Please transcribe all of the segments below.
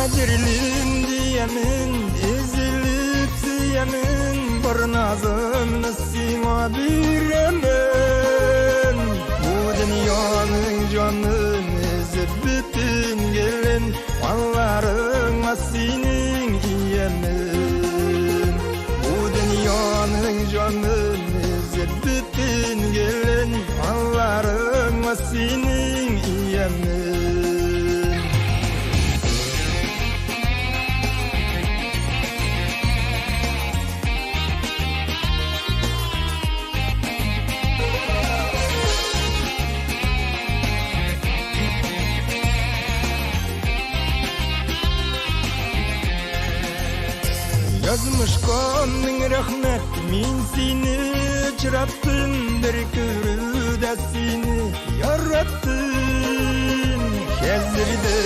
Kadirlim diyemin, ezilip siyemin, bir nazımını sina biremen. Bu dünyanın canın ezip bütün gelin, mallarına senin iyemin. Bu dünyanın canın ezip bütün gelin, mallarına senin iyemin. Yazmış kanın rahmet, min seni çıraptım, bir körüde seni yarattım. Kezdirde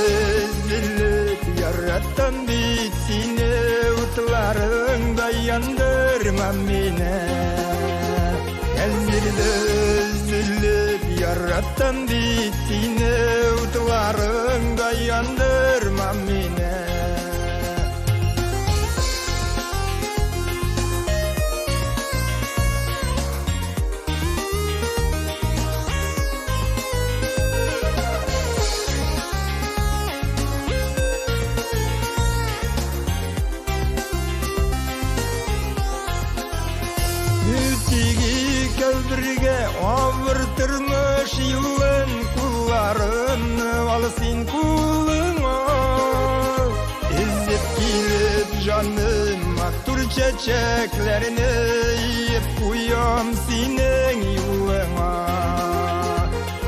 zillet yarattan bit seni, utlarında yandırmam beni. Kezdirde zillet yarattan bit seni, utlarında yandırmam beni. Mütigi köldürge avırtırmış yılın, kullarını alsın kuluna. İzzet kilip canım aktur çiçeklerini, yiyip uyam senin yoluna.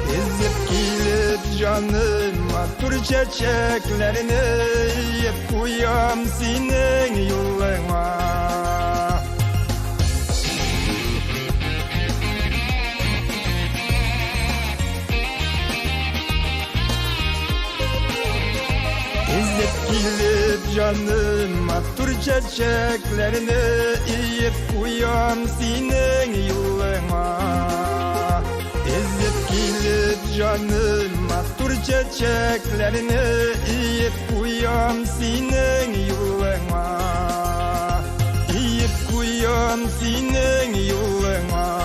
İzzet kilip canım aktur çiçeklerini, yiyip uyam senin yoluna. İzzet kilip canım aktur çiçeklerini, yiyip uyam senin yoluna. İzzet kilip canım aktur çiçeklerini, yiyip uyam senin yoluna. Yiyip uyam senin yoluna.